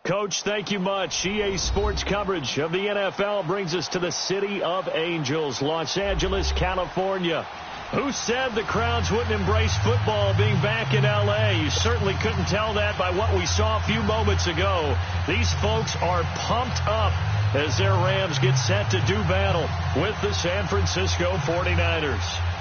Coach, thank you much. EA Sports coverage of the NFL brings us to the City of Angels, Los Angeles, California. Who said the crowds wouldn't embrace football being back in L.A.? You certainly couldn't tell that by what we saw a few moments ago. These folks are pumped up as their Rams get set to do battle with the San Francisco 49ers.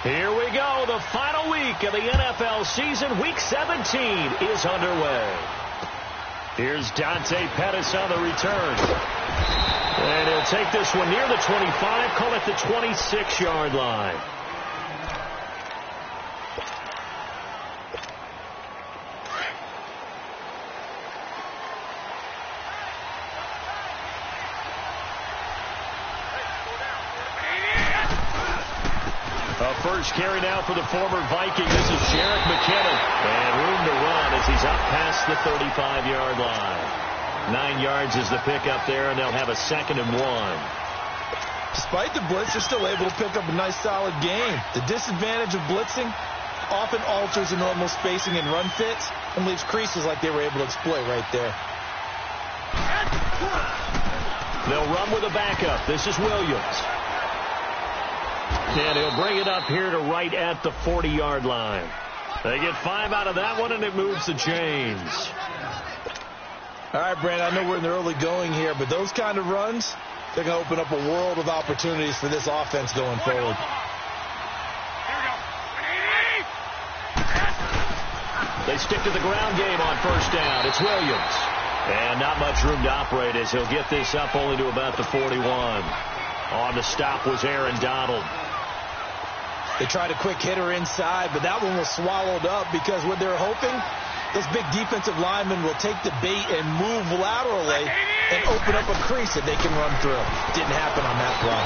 Here we go. The final week of the NFL season. Week 17 is underway. Here's Dante Pettis on the return. And he'll take this one near the 25, call it the 26-yard line. First carry now for the former Viking. This is Jerick McKinnon. And room to run as he's up past the 35-yard line. 9 yards is the pickup there, and they'll have a 2nd and 1. Despite the blitz, they're still able to pick up a nice, solid gain. The disadvantage of blitzing often alters the normal spacing and run fits and leaves creases like they were able to exploit right there. They'll run with a backup. This is Williams. And he'll bring it up here to right at the 40-yard line. They get 5 out of that one, and it moves the chains. All right, Brandon, I know we're in the early going here, but those kind of runs, they're going to open up a world of opportunities for this offense going forward. They stick to the ground game on first down. It's Williams. And not much room to operate as he'll get this up only to about the 41. On the stop was Aaron Donald. They tried a quick hitter inside, but that one was swallowed up because what they're hoping, those big defensive linemen will take the bait and move laterally and open up a crease that they can run through. Didn't happen on that run.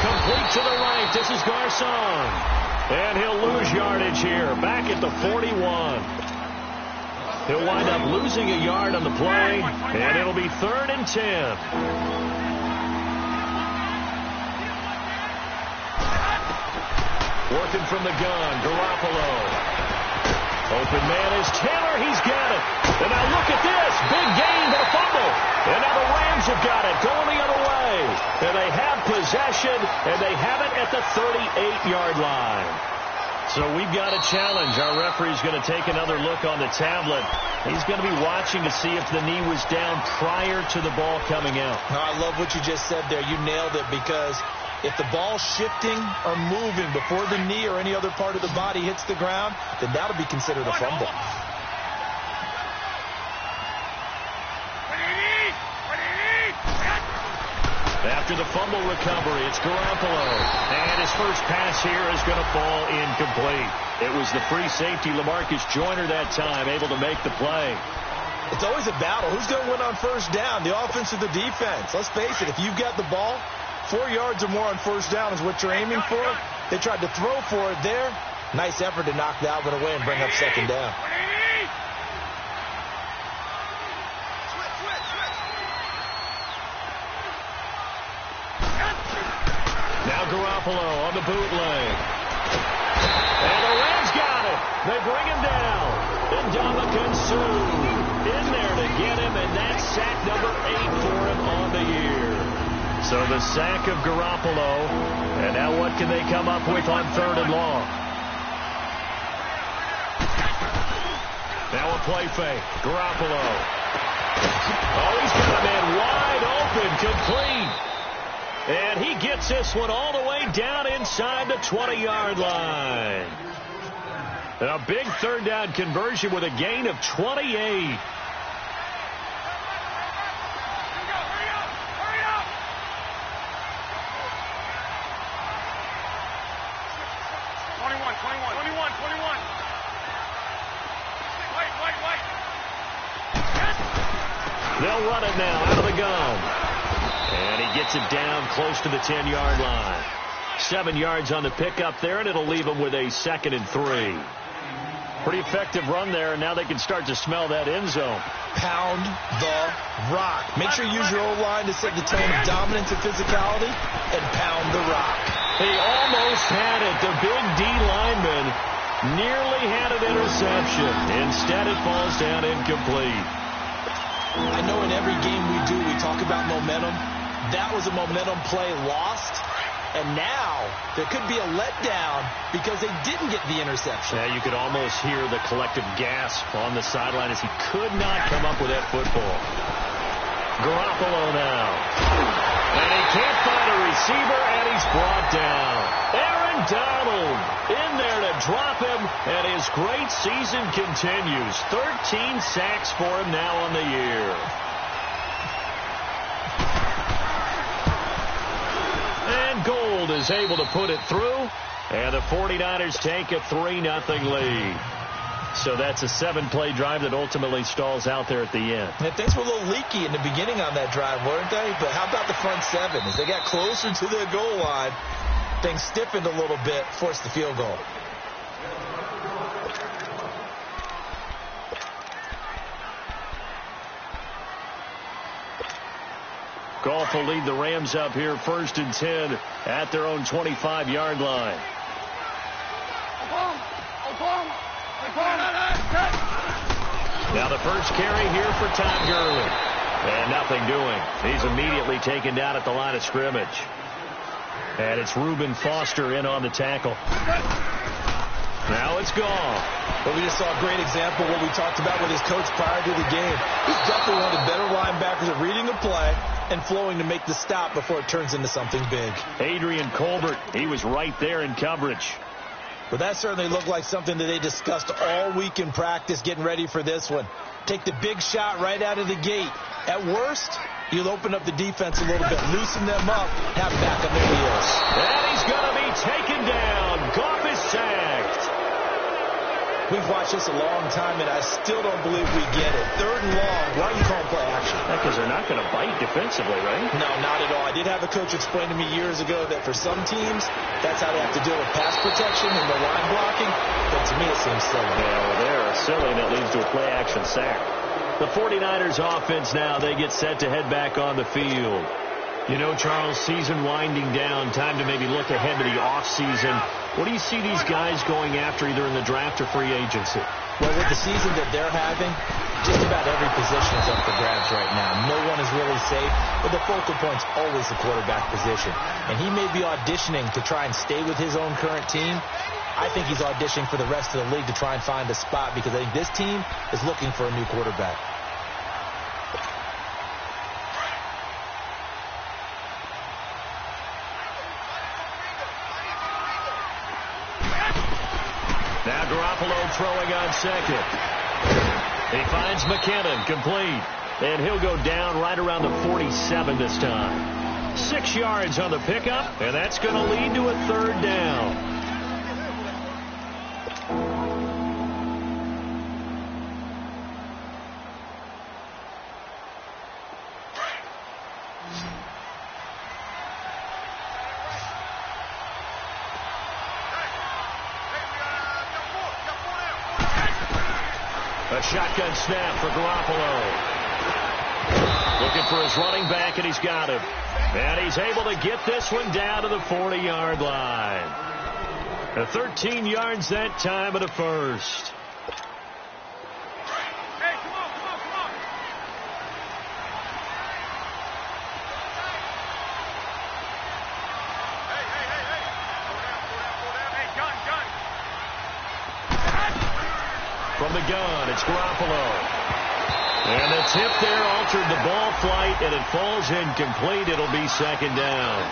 Complete to the right. This is Garcon. And he'll lose yardage here. Back at the 41. He'll wind up losing a yard on the play, and it'll be 3rd and 10. Working from the gun, Garoppolo. Open man is Taylor. He's got it. And now look at this. Big gain, but a fumble. And now the Rams have got it, going the other way. And they have possession, and they have it at the 38-yard line. So we've got a challenge. Our referee's going to take another look on the tablet. He's going to be watching to see if the knee was down prior to the ball coming out. No, I love what you just said there. You nailed it, because if the ball's shifting or moving before the knee or any other part of the body hits the ground, then that'll be considered a fumble. After the fumble recovery, it's Garoppolo. And his first pass here is going to fall incomplete. It was the free safety, LaMarcus Joyner, that time, able to make the play. It's always a battle. Who's going to win on first down, the offense or the defense? Let's face it, if you've got the ball, 4 yards or more on first down is what you're aiming for. They tried to throw for it there. Nice effort to knock that one away and bring up 2nd down. Now Garoppolo on the bootleg. And the Rams got it. They bring him down. And Ndamukong Suh in there to get him, and that's sack number 8 for him on the year. So the sack of Garoppolo, and now what can they come up with on 3rd and long? Now a play fake. Garoppolo. Oh, he's got a man wide open, complete. And he gets this one all the way down inside the 20-yard line. A big 3rd down conversion with a gain of 28. They'll run it now out of the gun. And he gets it down close to the 10-yard line. 7 yards on the pickup there, and it'll leave him with a 2nd and 3. Pretty effective run there, and now they can start to smell that end zone. Pound the rock. Make sure you use your O-line to set the tone of dominance and physicality, and pound the rock. He almost had it. The big D lineman nearly had an interception. Instead, it falls down incomplete. I know in every game we do, we talk about momentum. That was a momentum play lost. And now there could be a letdown because they didn't get the interception. Yeah, you could almost hear the collective gasp on the sideline as he could not come up with that football. Garoppolo now. And he can't find a receiver, and he's brought down. Aaron Donald in there to drop him, and his great season continues. 13 sacks for him now on the year. And Gold is able to put it through, and the 49ers take a 3-0 lead. So that's a 7-play drive that ultimately stalls out there at the end. And things were a little leaky in the beginning on that drive, weren't they? But how about the front seven? As they got closer to the goal line, things stiffened a little bit, forced the field goal. Goff will lead the Rams up here 1st and 10 at their own 25-yard line. Now the first carry here for Todd Gurley. And nothing doing. He's immediately taken down at the line of scrimmage. And it's Reuben Foster in on the tackle. Now it's gone. But we just saw a great example of what we talked about with his coach prior to the game. He's definitely one of the better linebackers at reading the play and flowing to make the stop before it turns into something big. Adrian Colbert, he was right there in coverage. But that certainly looked like something that they discussed all week in practice getting ready for this one. Take the big shot right out of the gate. At worst, you'll open up the defense a little bit, loosen them up, have back on their heels. And he's going to be taken down. Goff is sacked. We've watched this a long time, and I still don't believe we get it. 3rd and long. Why are you calling play action? Because they're not going to bite defensively, right? No, not at all. I did have a coach explain to me years ago that for some teams, that's how they have to deal with pass protection and the line blocking. But to me, it seems silly. Yeah, well, they're silly, and it leads to a play action sack. The 49ers offense now, they get set to head back on the field. You know, Charles, season winding down, time to maybe look ahead to the offseason. What do you see these guys going after either in the draft or free agency? Well, with the season that they're having, just about every position is up for grabs right now. No one is really safe, but the focal point's always the quarterback position. And he may be auditioning to try and stay with his own current team. I think he's auditioning for the rest of the league to try and find a spot because I think this team is looking for a new quarterback. Now Garoppolo throwing on second. He finds McKinnon complete. And he'll go down right around the 47 this time. 6 yards on the pickup, and that's going to lead to a 3rd down. A shotgun snap for Garoppolo. Looking for his running back, and he's got him. And he's able to get this one down to the 40-yard line. 13 yards that time of the first. Hey, come on, come on, come on. Hey. Slow down. Hey, gun. From the gun, it's Garoppolo. And the tip there altered the ball flight, and it falls incomplete. It'll be 2nd down.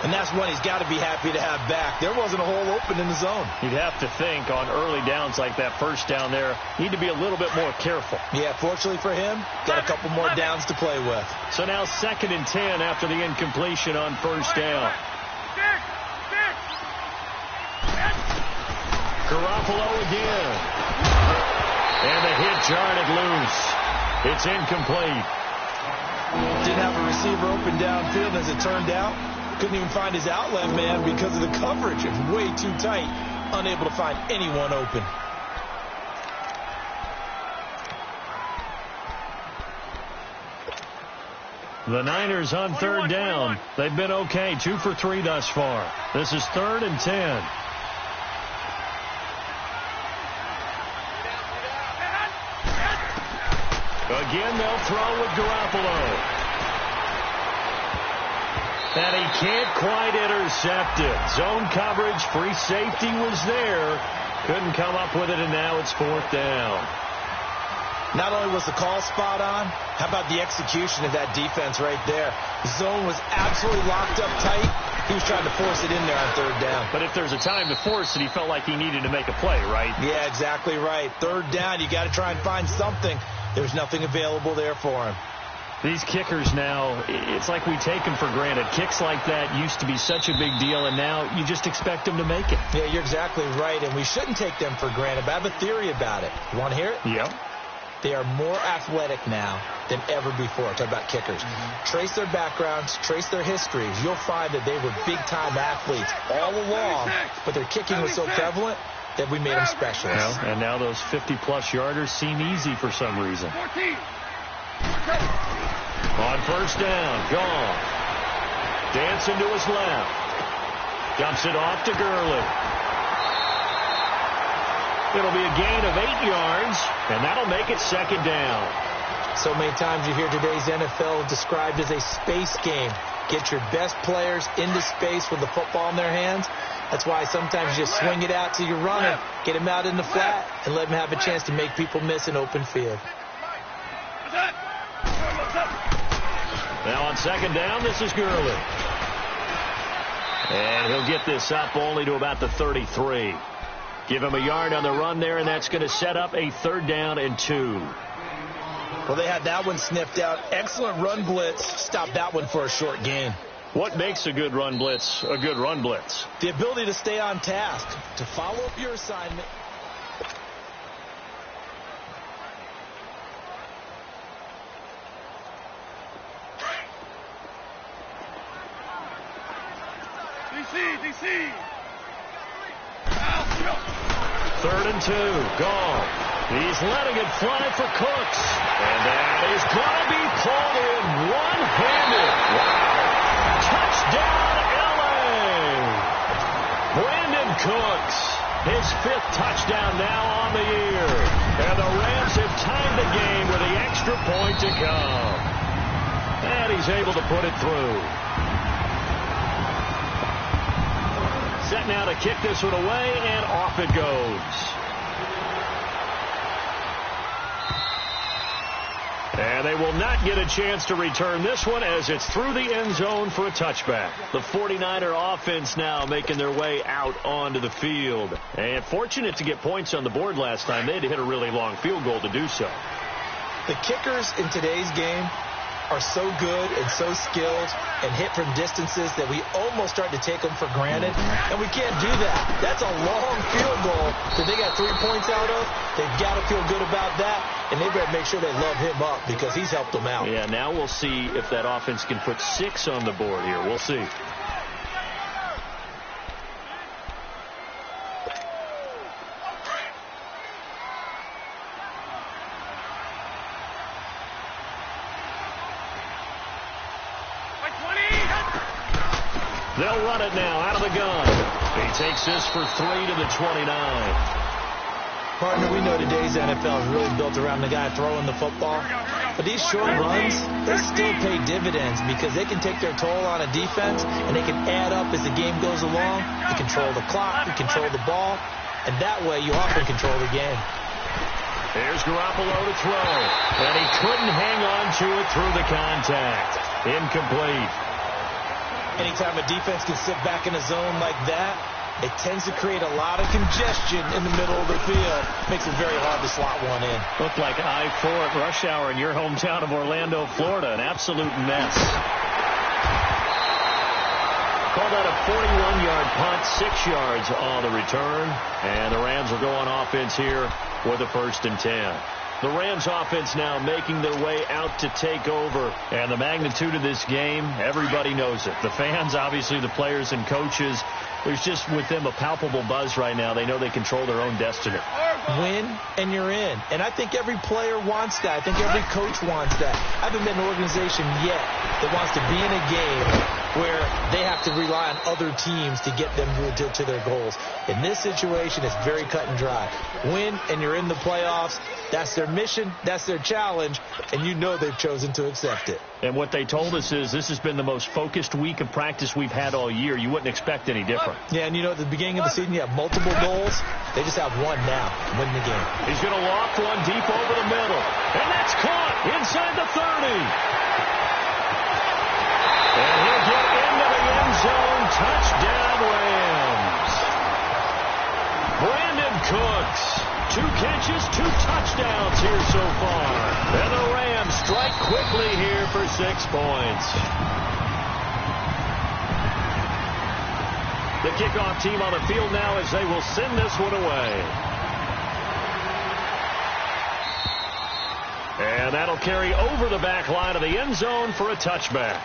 And that's one he's got to be happy to have back. There wasn't a hole open in the zone. You'd have to think on early downs like that first down there, need to be a little bit more careful. Yeah, fortunately for him, got a couple more downs to play with. So now 2nd and 10 after the incompletion on 1st down. Garoppolo again. And the hit jarred it loose. It's incomplete. Didn't have a receiver open downfield, as it turned out. Couldn't even find his outlet man because of the coverage. It was way too tight unable to find anyone open. The Niners on third down. They've been okay, 2 for 3 thus far. This is 3rd and 10. Again, they'll throw with Garoppolo. And he can't quite intercept it. Zone coverage, free safety was there. Couldn't come up with it, and now it's 4th down. Not only was the call spot on, how about the execution of that defense right there? The zone was absolutely locked up tight. He was trying to force it in there on 3rd down. But if there's a time to force it, he felt like he needed to make a play, right? Yeah, exactly right. 3rd down, you got to try and find something. There's nothing available there for him. These kickers now, it's like we take them for granted. Kicks like that used to be such a big deal, and now you just expect them to make it. Yeah, you're exactly right, and we shouldn't take them for granted. But I have a theory about it. You want to hear it? Yep. They are more athletic now than ever before. Talk about kickers. Trace their backgrounds, trace their histories. You'll find that they were big-time athletes all along, but their kicking was so prevalent that we made them specialists. Well, and now those 50-plus yarders seem easy for some reason. 14. On 1st down, gone. Dancing to his left. Dumps it off to Gurley. It'll be a gain of 8 yards, and that'll make it 2nd down. So many times you hear today's NFL described as a space game. Get your best players into space with the football in their hands. That's why sometimes you just swing it out till you're running, get them out in the flat, and let them have a chance to make people miss an open field. Now on 2nd down, this is Gurley. And he'll get this up only to about the 33. Give him a yard on the run there, and that's going to set up a 3rd down and 2. Well, they had that one sniffed out. Excellent run blitz. Stopped that one for a short gain. What makes a good run blitz a good run blitz? The ability to stay on task, to follow up your assignment. DC. 3rd and 2, gone. He's letting it fly for Cooks. And that is going to be pulled in one-handed. Wow. Touchdown, L.A. Brandon Cooks, his 5th touchdown now on the year. And the Rams have tied the game with the extra point to come. And he's able to put it through. Set now to kick this one away, and off it goes. And they will not get a chance to return this one as it's through the end zone for a touchback. The 49er offense now making their way out onto the field. And fortunate to get points on the board last time. They had to hit a really long field goal to do so. The kickers in today's game are so good and so skilled and hit from distances that we almost start to take them for granted, and we can't do that. That's a long field goal that they got 3 points out of. They've got to feel good about that, and they better make sure they love him up because he's helped them out. Yeah, now we'll see if that offense can put 6 on the board here. We'll see. They'll run it now out of the gun. He takes this for 3 to the 29. Partner, we know today's NFL is really built around the guy throwing the football. But these short runs, they still pay dividends because they can take their toll on a defense, and they can add up as the game goes along. You control the clock, you control the ball, and that way you often control the game. Here's Garoppolo to throw, and he couldn't hang on to it through the contact. Incomplete. Anytime a defense can sit back in a zone like that, it tends to create a lot of congestion in the middle of the field. Makes it very hard to slot one in. Looked like I-4 at rush hour in your hometown of Orlando, Florida. An absolute mess. Called out a 41-yard punt, 6 yards on the return. And the Rams will go on offense here with a 1st and 10. The Rams offense now making their way out to take over. And the magnitude of this game, everybody knows it. The fans, obviously the players and coaches. There's just with them a palpable buzz right now. They know they control their own destiny. Win, and you're in. And I think every player wants that. I think every coach wants that. I haven't met an organization yet that wants to be in a game where they have to rely on other teams to get them to their goals. In this situation, it's very cut and dry. Win, and you're in the playoffs. That's their mission. That's their challenge. And you know they've chosen to accept it. And what they told us is this has been the most focused week of practice we've had all year. You wouldn't expect any different. Yeah, and you know, at the beginning of the season, you have multiple goals. They just have one now, win the game. He's going to loft one deep over the middle. And that's caught inside the 30. And he'll get into the end zone. Touchdown, Rams. Brandon Cooks. 2 catches, 2 touchdowns here so far. And the Rams strike quickly here for 6 points. The kickoff team on the field now as they will send this one away. And that'll carry over the back line of the end zone for a touchback.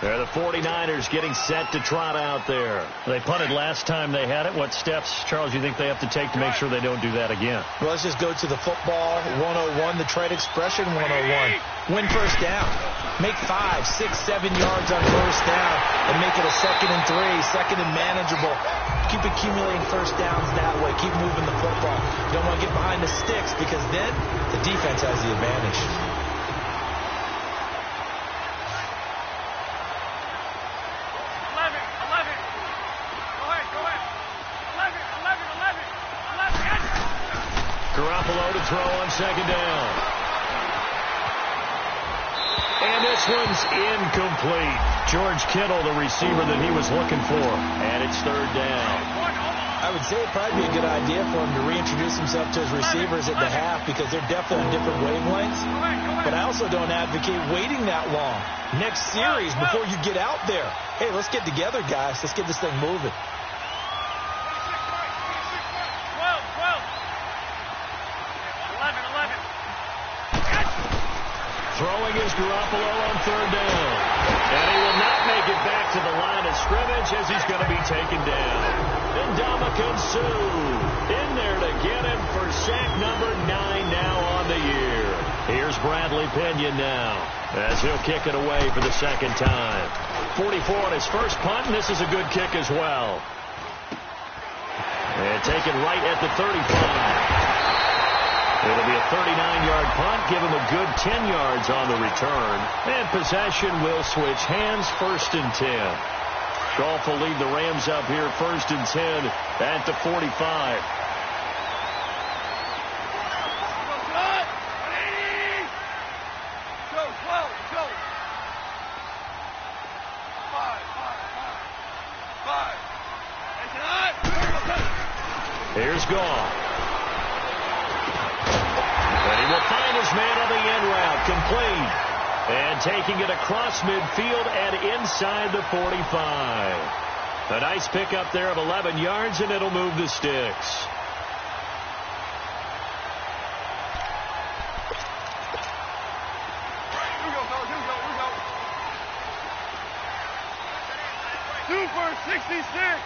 They're the 49ers getting set to trot out there. They punted last time they had it. What steps, Charles, you think they have to take to make sure they don't do that again? Well, let's just go to the football 101, the trade expression 101. Win first down. Make 5, 6, 7 yards on first down and make it a 2nd and 3, 2nd and manageable. Keep accumulating first downs that way. Keep moving the football. You don't want to get behind the sticks because then the defense has the advantage. Garoppolo to throw on 2nd down. And this one's incomplete. George Kittle, the receiver that he was looking for. And it's 3rd down. I would say it'd probably be a good idea for him to reintroduce himself to his receivers at the half because they're definitely on different wavelengths. But I also don't advocate waiting that long. Next series, before you get out there, hey, let's get together, guys. Let's get this thing moving. Throwing is Garoppolo on 3rd down. And he will not make it back to the line of scrimmage as he's going to be taken down. And Ndamukong Suh in there to get him for sack number 9 now on the year. Here's Bradley Pinion now as he'll kick it away for the 2nd time. 44 on his first punt, and this is a good kick as well. And taken right at the 35. It'll be a 39-yard punt, give him a good 10 yards on the return. And possession will switch hands, 1st and 10. Goff will lead the Rams up here, 1st and 10 at the 45. Here's Goff. And he will find his man on the end route, complete. And taking it across midfield and inside the 45. A nice pickup there of 11 yards, and it'll move the sticks. Here we go. 2 for 66.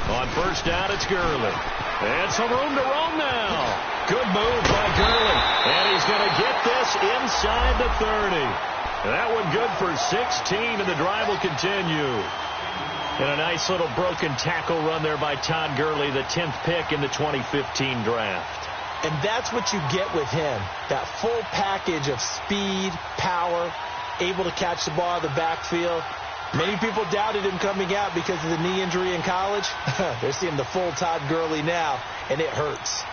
On 1st down, it's Gurley. And some room to roam now. Good move by Gurley. And he's going to get this inside the 30. That one good for 16, and the drive will continue. And a nice little broken tackle run there by Todd Gurley, the 10th pick in the 2015 draft. And that's what you get with him, that full package of speed, power, able to catch the ball out of the backfield. Many people doubted him coming out because of the knee injury in college. They're seeing the full Todd Gurley now, and it hurts.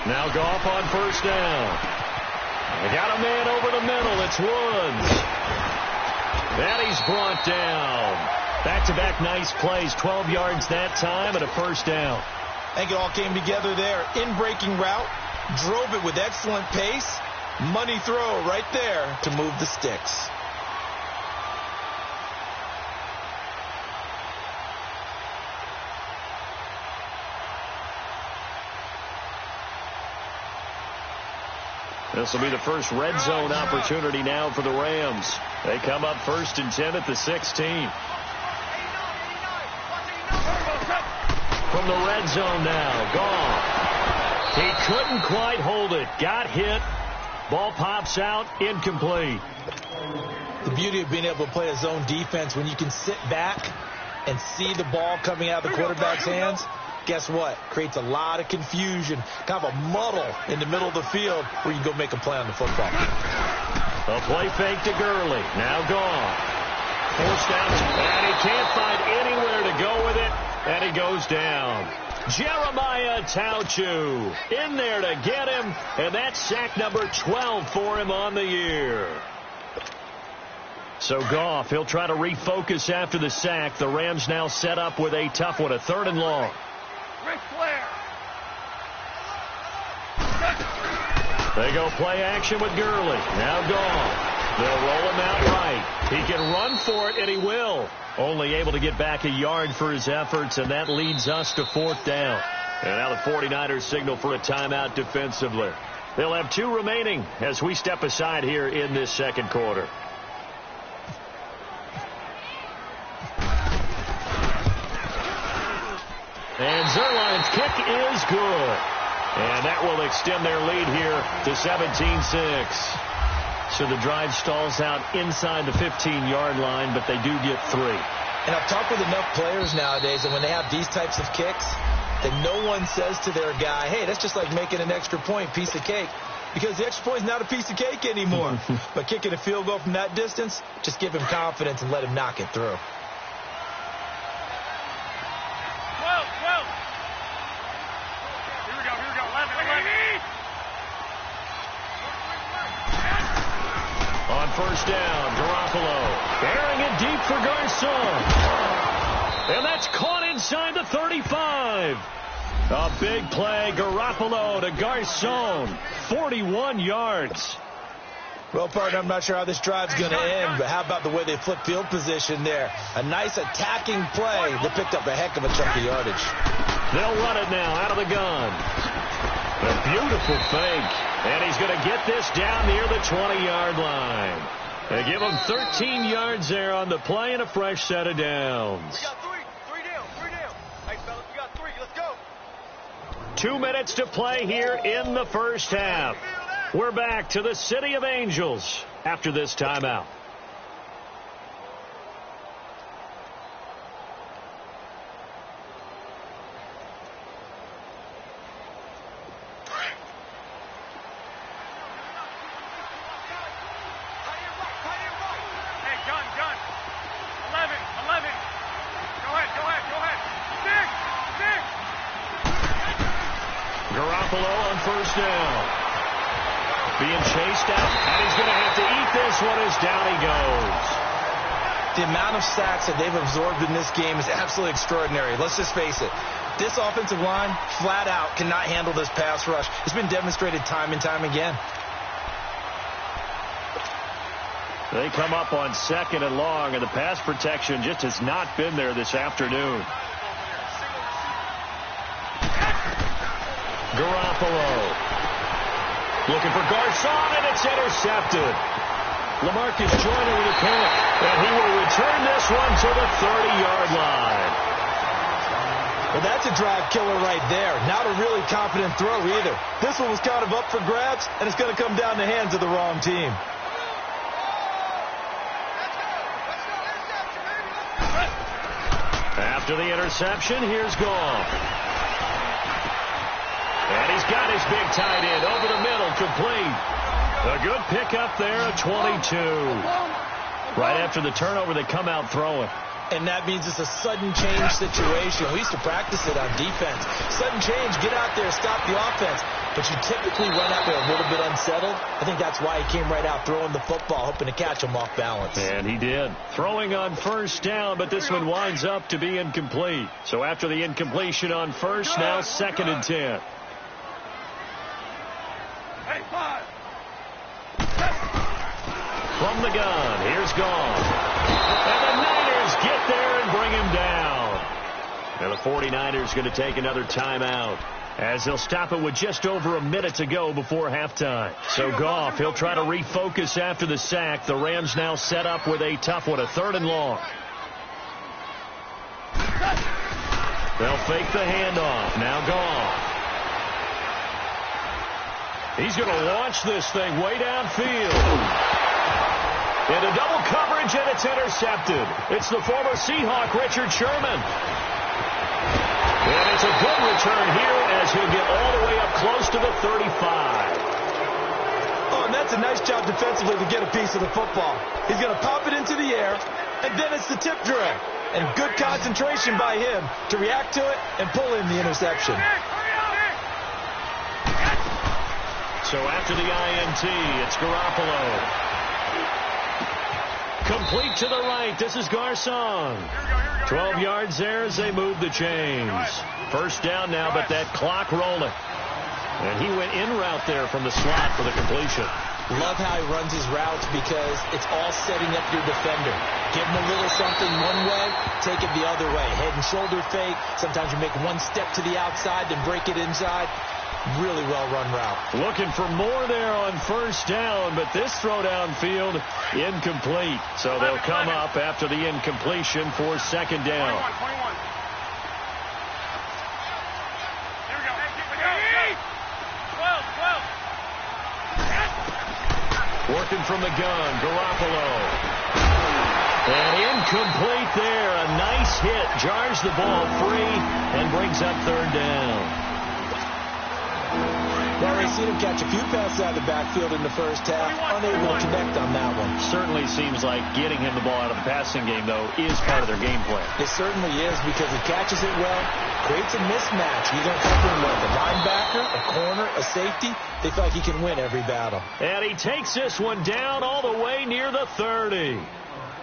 Now Goff on 1st down. They got a man over the middle. It's Woods. And he's brought down. Back-to-back nice plays, 12 yards that time and a 1st down. I think it all came together there. In-breaking route, drove it with excellent pace. Money throw right there to move the sticks. This will be the first red zone opportunity now for the Rams. They come up 1st and 10 at the 16. From the red zone now, gone. He couldn't quite hold it. Got hit. Ball pops out, incomplete. The beauty of being able to play a zone defense when you can sit back and see the ball coming out of the quarterback's hands, guess what? Creates a lot of confusion, kind of a muddle in the middle of the field where you go make a play on the football. A play fake to Gurley. Now gone. Forced out, and he can't find anywhere to go with it, and he goes down. Jeremiah Tauchu in there to get him, and that's sack number 12 for him on the year. So Goff, he'll try to refocus after the sack. The Rams now set up with a tough one, a 3rd and long. They go play action with Gurley. Now gone. They'll roll him out right. He can run for it, and he will. Only able to get back a yard for his efforts, and that leads us to 4th down. And now the 49ers signal for a timeout defensively. They'll have 2 remaining as we step aside here in this 2nd quarter. And Zerline's kick is good. And that will extend their lead here to 17-6. So the drive stalls out inside the 15-yard line, but they do get 3. And I've talked with enough players nowadays that when they have these types of kicks, that no one says to their guy, hey, that's just like making an extra point, piece of cake. Because the extra point is not a piece of cake anymore. But kicking a field goal from that distance, just give him confidence and let him knock it through. On 1st down, Garoppolo bearing it deep for Garcon. And that's caught inside the 35. A big play, Garoppolo to Garcon. 41 yards. Well, partner, I'm not sure how this drive's going to end, but how about the way they flip field position there? A nice attacking play that picked up a heck of a chunk of yardage. They'll run it now out of the gun. A beautiful fake. And he's going to get this down near the 20-yard line. They give him 13 yards there on the play and a fresh set of downs. We got 3 down. Hey, fellas, we got 3. Let's go. 2 minutes to play here in the 1st half. We're back to the City of Angels after this timeout. Garoppolo on 1st down. Being chased out, and he's going to have to eat this one as down he goes. The amount of sacks that they've absorbed in this game is absolutely extraordinary. Let's just face it. This offensive line, flat out, cannot handle this pass rush. It's been demonstrated time and time again. They come up on 2nd and long, and the pass protection just has not been there this afternoon. Garoppolo looking for Garcon, and it's intercepted. LaMarcus Joyner with a pick, and he will return this one to the 30-yard line. Well, that's a drive killer right there. Not a really confident throw either. This one was kind of up for grabs, and it's going to come down the hands of the wrong team. After the interception, here's Goff. And he's got his big tight end over the middle, complete. A good pickup there, a 22. Right after the turnover, they come out throwing. And that means it's a sudden change situation. We used to practice it on defense. Sudden change, get out there, stop the offense. But you typically run out there a little bit unsettled. I think that's why he came right out throwing the football, hoping to catch him off balance. And he did. Throwing on 1st down, but this one winds up to be incomplete. So after the incompletion on 1st, now 2nd and 10. Hey, 5. From the gun, here's Goff. And the Niners get there and bring him down. And the 49ers going to take another timeout. as they'll stop it with just over a minute to go before halftime. So Goff, he'll try to refocus after the sack. The Rams now set up with a tough one, a 3rd and long. They'll fake the handoff. Now Goff. He's going to launch this thing way downfield. Into double coverage, and it's intercepted. It's the former Seahawk, Richard Sherman. And it's a good return here as he'll get all the way up close to the 35. Oh, and that's a nice job defensively to get a piece of the football. He's going to pop it into the air, and then it's the tip drill. And good concentration by him to react to it and pull in the interception. So after the INT, it's Garoppolo. Complete to the right. This is Garcon. 12 yards there as they move the chains. First down now, but that clock rolling. And he went in route there from the slot for the completion. Love how he runs his routes because it's all setting up your defender. Give him a little something one way, take it the other way. Head and shoulder fake. Sometimes you make one step to the outside, then break it inside. Really well-run route. Looking for more there on first down, but this throw downfield incomplete. So they'll come up after the incompletion for 2nd down. 21. Here we go. 12. Working from the gun, Garoppolo. And incomplete there. A nice hit. Jars the ball free and brings up 3rd down. Already seen him catch a few passes out of the backfield in the first half. Unable to connect on that one. Certainly seems like getting him the ball out of the passing game, though, is part of their game plan. It certainly is because he catches it well, creates a mismatch. Either covering with a linebacker, a corner, a safety. They feel like he can win every battle. And he takes this one down all the way near the 30.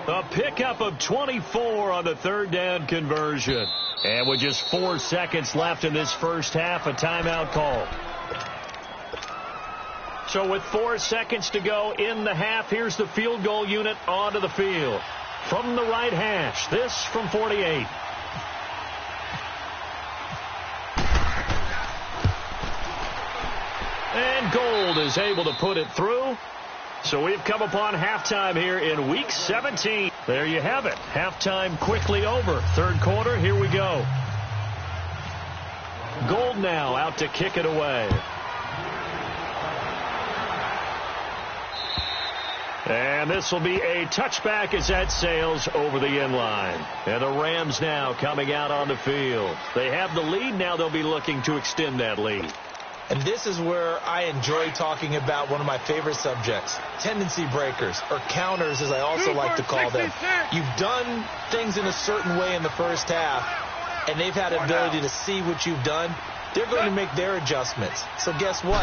A pickup of 24 on the 3rd down conversion. And with just 4 seconds left in this first half, a timeout call. So with 4 seconds to go in the half, here's the field goal unit onto the field. From the right hash, this from 48. And Gold is able to put it through. So we've come upon halftime here in Week 17. There you have it. Halftime quickly over. 3rd quarter, here we go. Gold now out to kick it away. And this will be a touchback as that sails over the end line. And the Rams now coming out on the field. They have the lead. Now they'll be looking to extend that lead. And this is where I enjoy talking about one of my favorite subjects, tendency breakers, or counters as I also like to call them. You've done things in a certain way in the first half, and they've had the ability to see what you've done. They're going to make their adjustments. So guess what?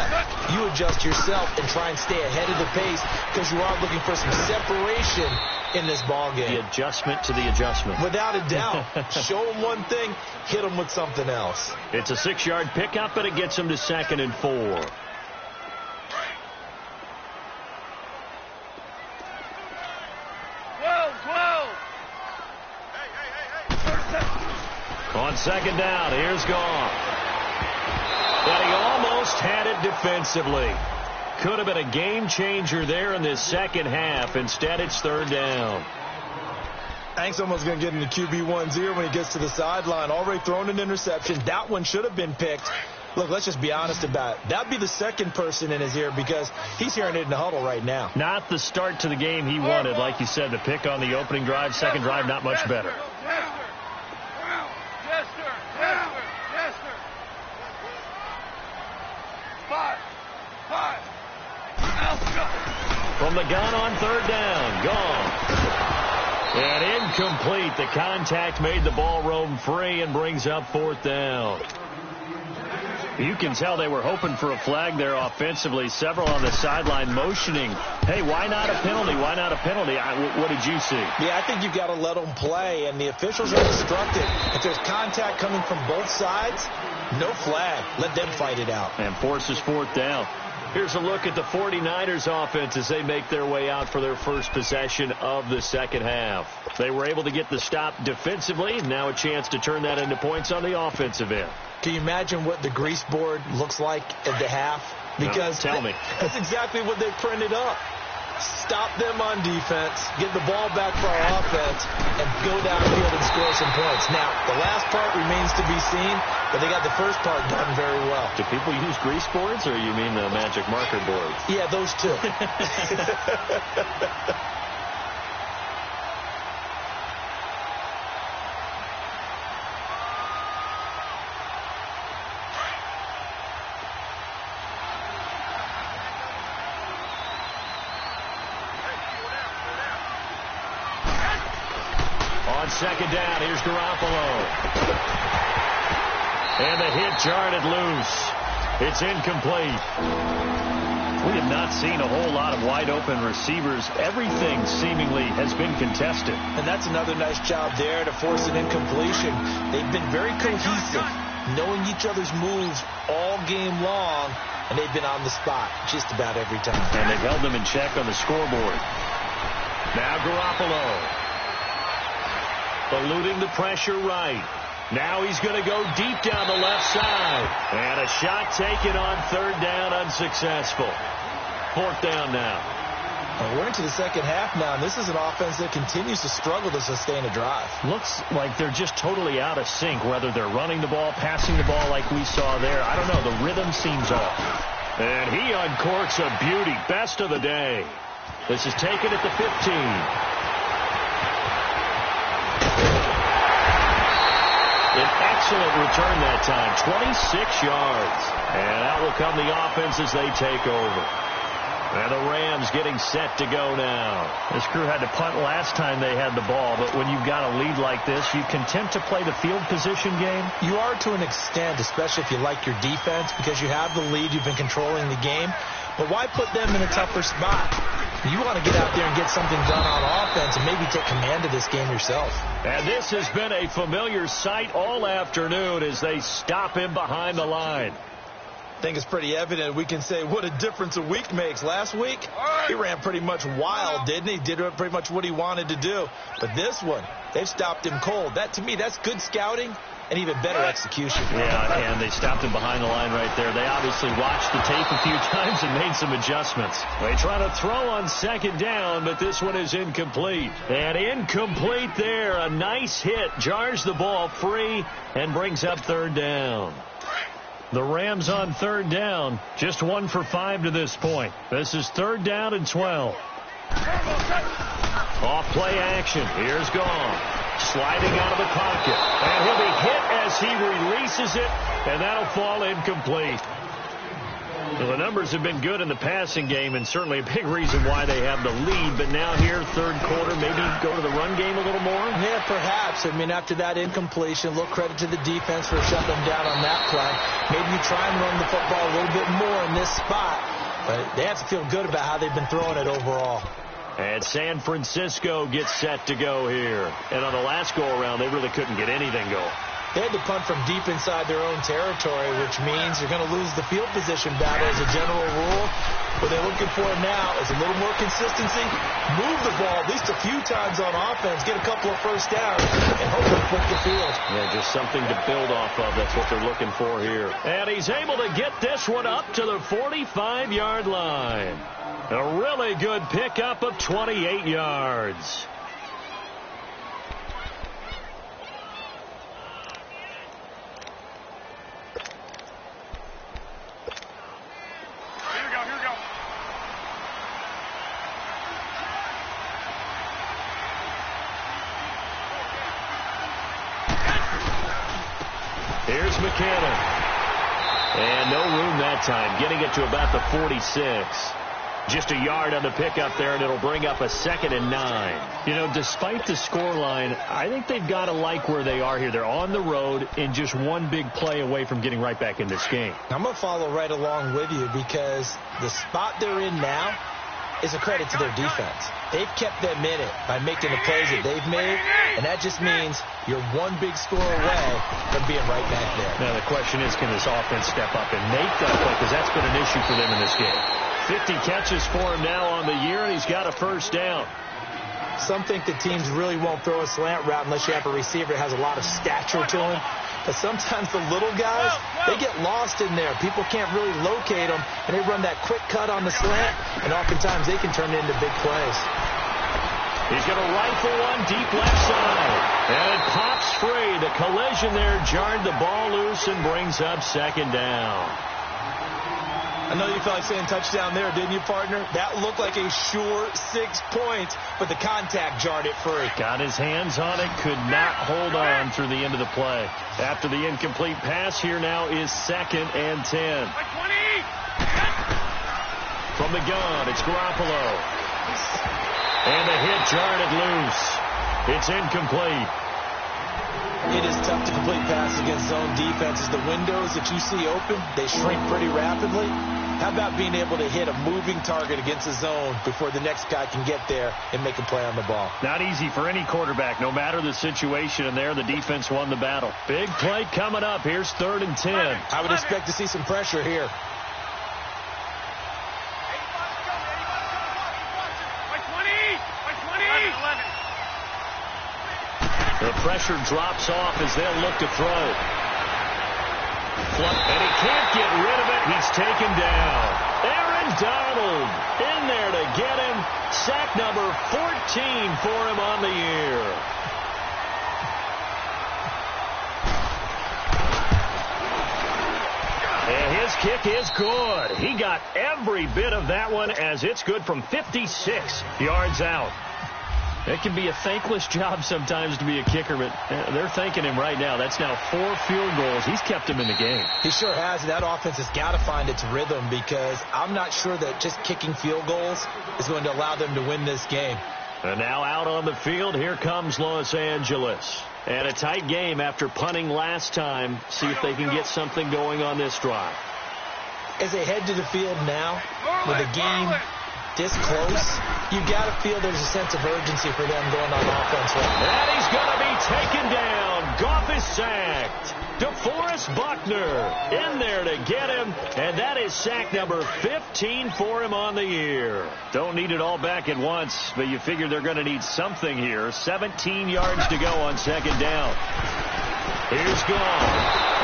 You adjust yourself and try and stay ahead of the pace because you are looking for some separation in this ball game. The adjustment to the adjustment. Without a doubt. Show them one thing, hit them with something else. It's a 6-yard pickup, but it gets them to 2nd and 4. On 2nd down, here's Goff. But he almost had it defensively. Could have been a game changer there in this second half. Instead, it's 3rd down. I think someone's going to get into QB 1-0 when he gets to the sideline. Already thrown an interception. That one should have been picked. Look, let's just be honest about it. That'd be the second person in his ear because he's hearing it in the huddle right now. Not the start to the game he wanted. Like you said, the pick on the opening drive, second drive, not much better. From the gun on 3rd down. Gone. And incomplete. The contact made the ball roam free and brings up 4th down. You can tell they were hoping for a flag there offensively. Several on the sideline motioning. Hey, why not a penalty? Why not a penalty? What did you see? Yeah, I think you've got to let them play, and the officials are instructed. If there's contact coming from both sides, no flag. Let them fight it out. And forces 4th down. Here's a look at the 49ers offense as they make their way out for their first possession of the second half. They were able to get the stop defensively. Now a chance to turn that into points on the offensive end. Can you imagine what the grease board looks like at the half? Because no, tell me. That's exactly what they printed up. Stop them on defense, get the ball back for our offense, and go downfield and score some points. Now, the last part remains to be seen, but they got the first part done very well. Do people use grease boards, or you mean the magic marker boards? Yeah, those two. Second down, here's Garoppolo. And the hit jarred it loose. It's incomplete. We have not seen a whole lot of wide-open receivers. Everything seemingly has been contested. And that's another nice job there to force an incompletion. They've been very cohesive, knowing each other's moves all game long, and they've been on the spot just about every time. And they've held them in check on the scoreboard. Now Garoppolo. Eluding the pressure right. Now he's going to go deep down the left side. And a shot taken on third down, unsuccessful. Fourth down now. Well, we're into the second half now, and this is an offense that continues to struggle to sustain a drive. Looks like they're just totally out of sync, whether they're running the ball, passing the ball like we saw there. I don't know. The rhythm seems off. And he uncorks a beauty. Best of the day. This is taken at the 15. An excellent return that time, 26 yards. And out will come the offense as they take over. And the Rams getting set to go now. This crew had to punt last time they had the ball, but when you've got a lead like this, you content to play the field position game? You are to an extent, especially if you like your defense, because you have the lead, you've been controlling the game. But why put them in a tougher spot? You want to get out there and get something done on offense and maybe take command of this game yourself. And this has been a familiar sight all afternoon as they stop him behind the line. I think it's pretty evident. We can say what a difference a week makes. Last week, he ran pretty much wild, didn't he? Did pretty much what he wanted to do. But this one, they've stopped him cold. That, to me, that's good scouting and even better execution. Yeah, and they stopped him behind the line right there. They obviously watched the tape a few times and made some adjustments. They try to throw on second down, but this one is incomplete. And incomplete there. A nice hit. Jars the ball free and brings up third down. The Rams on third down. Just 1 for 5 to this point. This is third down and 12. Off play action. Here's Gone. Sliding out of the pocket. And he'll be hit as he releases it. And that'll fall incomplete. Well, the numbers have been good in the passing game, and certainly a big reason why they have the lead. But now here, third quarter, maybe go to the run game a little more? Yeah, perhaps. I mean, after that incompletion, a little credit to the defense for shutting them down on that play. Maybe you try and run the football a little bit more in this spot. But they have to feel good about how they've been throwing it overall. And San Francisco gets set to go here. And on the last go-around, they really couldn't get anything going. They had to punt from deep inside their own territory, which means you're going to lose the field position battle as a general rule. What they're looking for now is a little more consistency. Move the ball at least a few times on offense, get a couple of first downs, and hopefully flip the field. Yeah, just something to build off of. That's what they're looking for here. And he's able to get this one up to the 45-yard line. A really good pickup of 28 yards. Here's McKinnon. And no room that time, getting it to about the 46. Just a yard on the pickup there, and it'll bring up a 2nd and 9. You know, despite the scoreline, I think they've got to like where they are here. They're on the road and just one big play away from getting right back in this game. I'm going to follow right along with you because the spot they're in now, is a credit to their defense. They've kept them in it by making the plays that they've made, and that just means you're one big score away from being right back there. Now the question is, can this offense step up and make that play? Because that's been an issue for them in this game. 50 catches for him now on the year, and he's got a first down. Some think that teams really won't throw a slant route unless you have a receiver that has a lot of stature to him. But sometimes the little guys, they get lost in there. People can't really locate them, and they run that quick cut on the slant, and oftentimes they can turn it into big plays. He's going to rifle one deep left side, and it pops free. The collision there jarred the ball loose and brings up second down. I know you felt like saying touchdown there, didn't you, partner? That looked like a sure 6 points, but the contact jarred it free. Got his hands on it, could not hold on through the end of the play. After the incomplete pass, here now is 2nd and 10. From the gun, it's Garoppolo. And the hit jarred it loose. It's incomplete. It is tough to complete passes against zone defenses. The windows that you see open, they shrink pretty rapidly. How about being able to hit a moving target against a zone before the next guy can get there and make a play on the ball? Not easy for any quarterback, no matter the situation, and there the defense won the battle. Big play coming up. Here's 3rd and 10. I would expect to see some pressure here. The pressure drops off as they'll look to throw. And he can't get rid of it. He's taken down. Aaron Donald in there to get him. Sack number 14 for him on the year. And his kick is good. He got every bit of that one as it's good from 56 yards out. It can be a thankless job sometimes to be a kicker, but they're thanking him right now. That's now 4 field goals. He's kept him in the game. He sure has. That offense has got to find its rhythm because I'm not sure that just kicking field goals is going to allow them to win this game. And now out on the field, here comes Los Angeles. And a tight game after punting last time. See if they can get something going on this drive. As they head to the field now with a game this close, you got to feel there's a sense of urgency for them going on offense right now. And he's going to be taken down. Goff is sacked. DeForest Buckner in there to get him, and that is sack number 15 for him on the year. Don't need it all back at once, but you figure they're going to need something here. 17 yards to go on 2nd down. Here's Goff.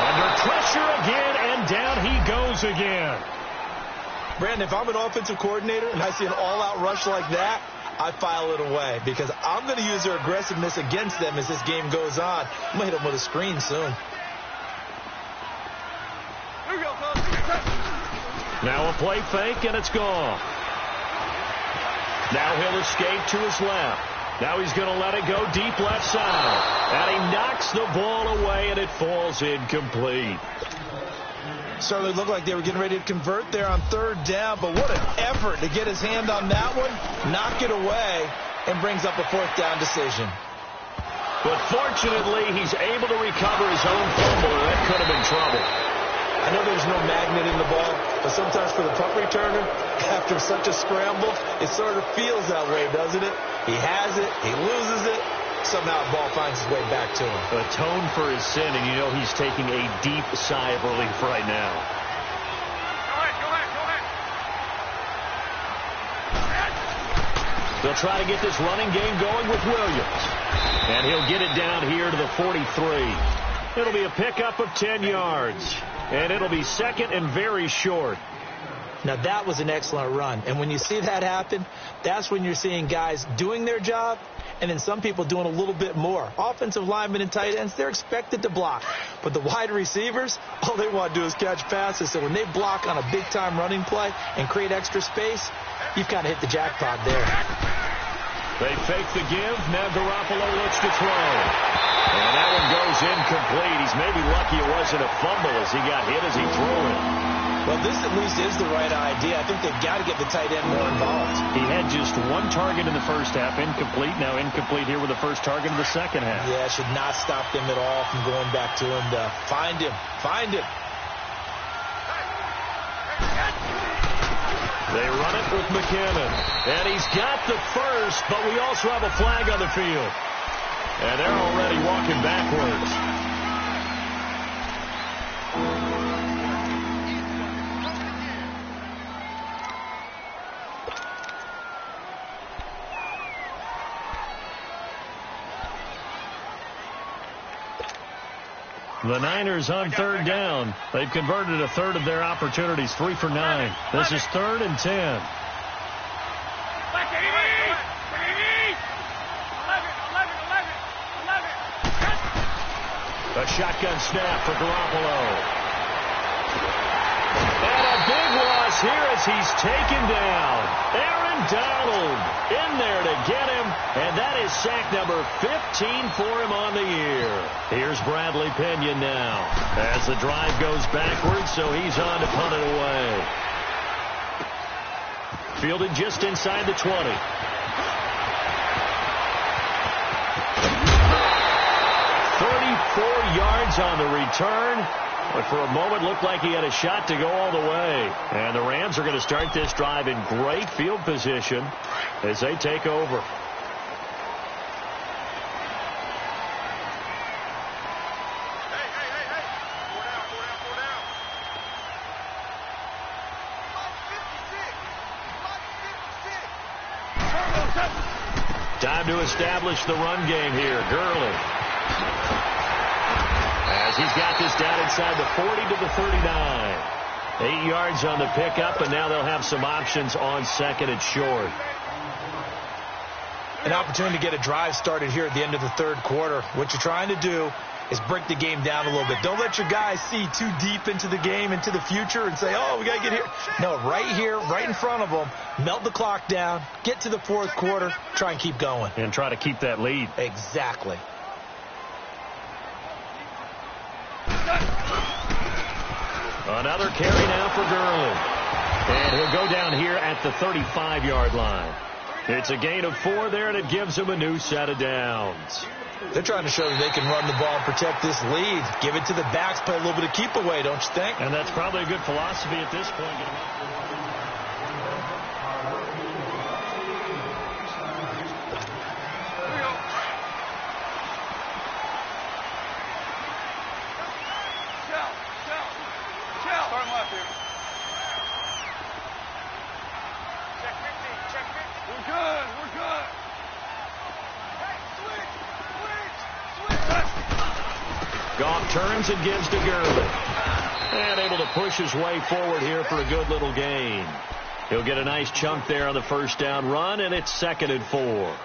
Under pressure again, and down he goes again. Brandon, if I'm an offensive coordinator and I see an all-out rush like that, I file it away because I'm going to use their aggressiveness against them as this game goes on. I'm going to hit them with a screen soon. Now a play fake, and it's gone. Now he'll escape to his left. Now he's going to let it go deep left side. And he knocks the ball away, and it falls incomplete. Certainly looked like they were getting ready to convert there on 3rd down, but what an effort to get his hand on that one, knock it away, and brings up a 4th down decision. But fortunately, he's able to recover his own fumble, and that could have been trouble. I know there's no magnet in the ball, but sometimes for the punt returner, after such a scramble, it sort of feels that way, doesn't it? He has it, he loses it, somehow the ball finds its way back to him. Atone for his sin, and you know he's taking a deep sigh of relief right now. Go ahead. They'll try to get this running game going with Williams. And he'll get it down here to the 43. It'll be a pickup of 10 yards. And it'll be 2nd and very short. Now, that was an excellent run. And when you see that happen, that's when you're seeing guys doing their job and then some people doing a little bit more. Offensive linemen and tight ends, they're expected to block. But the wide receivers, all they want to do is catch passes. So when they block on a big-time running play and create extra space, you've kind of hit the jackpot there. They fake the give. Now Garoppolo looks to throw. And that one goes incomplete. He's maybe lucky it wasn't a fumble as he got hit as he threw it. Well, this at least is the right idea. I think they've got to get the tight end more involved. He had just 1 target in the first half, incomplete. Now incomplete here with the first target of the second half. Yeah, it should not stop them at all from going back to him to find him. They run it with McKinnon. And he's got the first, but we also have a flag on the field. And they're already walking backwards. The Niners on third down. They've converted a third of their opportunities, 3 for 9. This is 3rd and 10. A shotgun snap for Garoppolo. And a big loss here as he's taken down. Aaron Donald in there to get him, and that is sack number 15 for him on the year. Here's Bradley Pinion now as the drive goes backwards, so he's on to punt it away. Fielded just inside the 20. 34 yards on the return, but for a moment looked like he had a shot to go all the way. And the Rams are going to start this drive in great field position as they take over. Time to establish the run game here. Gurley. As he's got this down inside the 40 to the 39. 8 yards on the pickup, and now they'll have some options on 2nd and short. An opportunity to get a drive started here at the end of the 3rd quarter. What you're trying to do is break the game down a little bit. Don't let your guys see too deep into the game, into the future, and say, oh, we got to get here. No, right here, right in front of them, melt the clock down, get to the 4th quarter, try and keep going. And try to keep that lead. Exactly. Another carry now for Gurley. And he'll go down here at the 35-yard line. It's a gain of 4 there, and it gives him a new set of downs. They're trying to show that they can run the ball and protect this lead. Give it to the backs, play a little bit of keep away, don't you think? And that's probably a good philosophy at this point. Goff turns and gives to Gurley. And able to push his way forward here for a good little gain. He'll get a nice chunk there on the 1st down run, and it's 2nd and 4.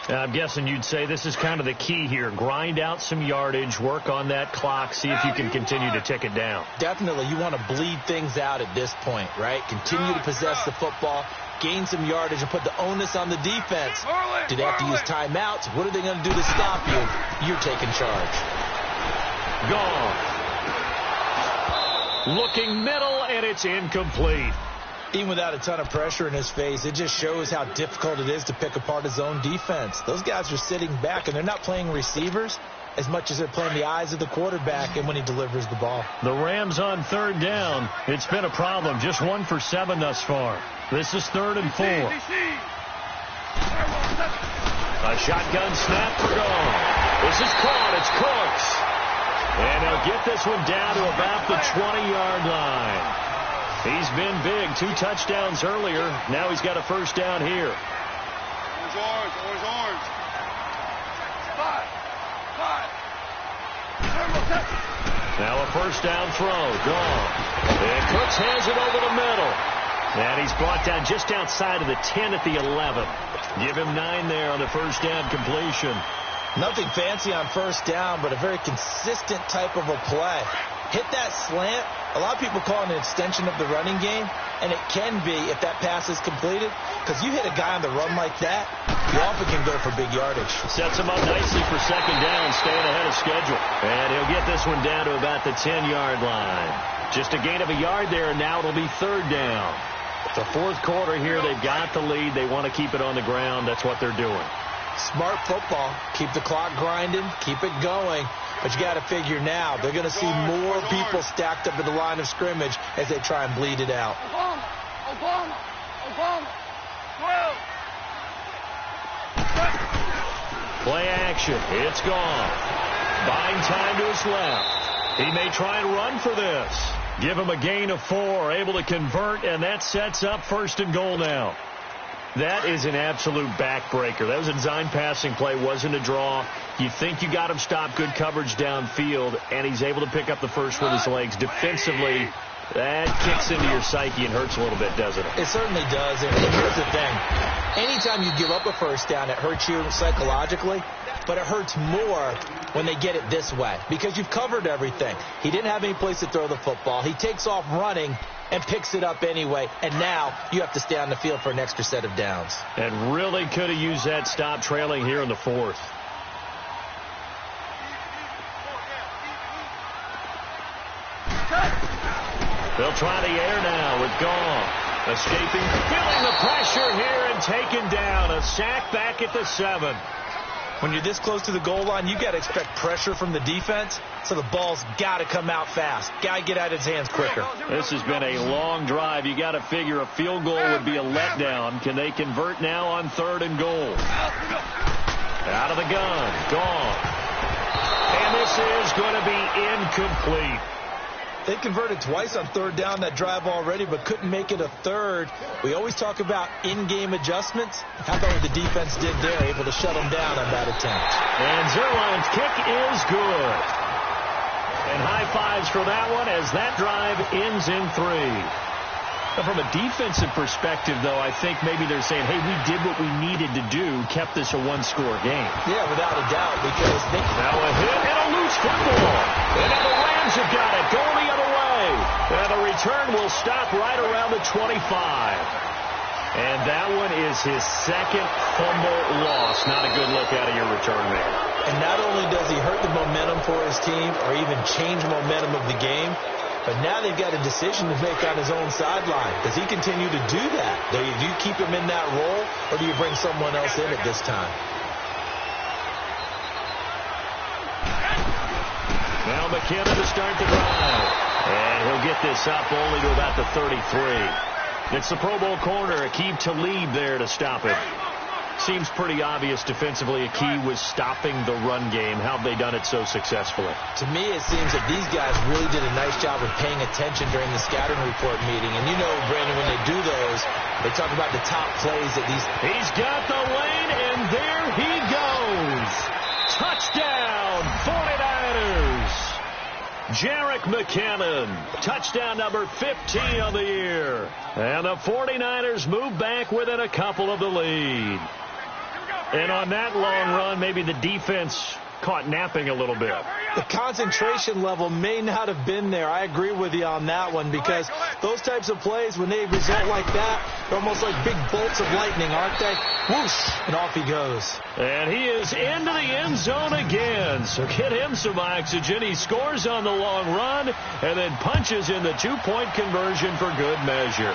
I'm guessing you'd say this is kind of the key here. Grind out some yardage, work on that clock, see if you can continue to tick it down. Definitely. You want to bleed things out at this point, right? Continue to possess the football, gain some yardage, and put the onus on the defense. Do they have to use timeouts? What are they going to do to stop you? You're taking charge. Gone. Looking middle, and it's incomplete. Even without a ton of pressure in his face, it just shows how difficult it is to pick apart his own defense. Those guys are sitting back, and they're not playing receivers as much as they're playing the eyes of the quarterback and when he delivers the ball. The Rams on 3rd down. It's been a problem. Just 1 for 7 thus far. This is 3rd and 4. A shotgun snap for Gone. This is caught. It's Cooks. And they'll get this one down to about the 20-yard line. He's been big. 2 touchdowns earlier. Now he's got a 1st down here. Orange. Now a 1st down throw. Gone. And Cooks has it over the middle. And he's brought down just outside of the 10 at the 11. Give him 9 there on the 1st down completion. Nothing fancy on 1st down, but a very consistent type of a play. Hit that slant. A lot of people call it an extension of the running game, and it can be if that pass is completed, because you hit a guy on the run like that, you often can go for big yardage. Sets him up nicely for 2nd down, staying ahead of schedule. And he'll get this one down to about the 10-yard line. Just a gain of a yard there, and now it'll be 3rd down. The 4th quarter here, they've got the lead. They want to keep it on the ground. That's what they're doing. Smart football. Keep the clock grinding. Keep it going. But you got to figure now, they're going to see more people stacked up at the line of scrimmage as they try and bleed it out. Obama. Play action. It's gone. Buying time to his left. He may try and run for this. Give him a gain of 4. Able to convert, and that sets up 1st and goal now. That is an absolute backbreaker. That was a design passing play. Wasn't a draw. You think you got him stopped. Good coverage downfield, and he's able to pick up the first with his legs. Defensively, that kicks into your psyche and hurts a little bit, doesn't it? It certainly does. And here's the thing. Anytime you give up a first down, it hurts you psychologically, but it hurts more when they get it this way because you've covered everything. He didn't have any place to throw the football. He takes off running and picks it up anyway, and now you have to stay on the field for an extra set of downs. And really could have used that stop trailing here in the 4th. They'll try the air now with Gall. Escaping, feeling the pressure here and taken down. A sack back at the 7. When you're this close to the goal line, you got to expect pressure from the defense, so the ball's got to come out fast. Got to get out of his hands quicker. This has been a long drive. You got to figure a field goal would be a letdown. Can they convert now on 3rd and goal? Out of the gun. Gone. And this is going to be incomplete. They converted twice on 3rd down that drive already, but couldn't make it a 3rd. We always talk about in-game adjustments. How about what the defense did there, able to shut them down on that attempt. And Zerline's kick is good. And high fives for that one as that drive ends in 3. Now, from a defensive perspective, though, I think maybe they're saying, hey, we did what we needed to do, kept this a 1-score game. Yeah, without a doubt, because they... Now a hit and a loose football. And now the Rams have got it, going the other way. And the return will stop right around the 25. And that one is his 2nd fumble loss. Not a good look out of your return man. And not only does he hurt the momentum for his team or even change momentum of the game, but now they've got a decision to make on his own sideline. Does he continue to do that? Do you keep him in that role, or do you bring someone else in at this time? Now McKinnon to start the drive. And he'll get this up only to about the 33. It's the Pro Bowl corner, Aqib Talib there to stop it. Seems pretty obvious defensively. Aqib was stopping the run game. How have they done it so successfully? To me, it seems that these guys really did a nice job of paying attention during the scouting report meeting. And you know, Brandon, when they do those, they talk about the top plays that these... He's got the lane, and there he goes. Touchdown, 49ers. Jerick McKinnon, touchdown number 15 on the year. And the 49ers move back within a couple of the lead. And on that long run, maybe the defense caught napping a little bit. The concentration level may not have been there. I agree with you on that one, because those types of plays, when they result like that, they're almost like big bolts of lightning, aren't they? Whoosh, and off he goes. And he is into the end zone again, so get him some oxygen. He scores on the long run and then punches in the 2-point conversion for good measure.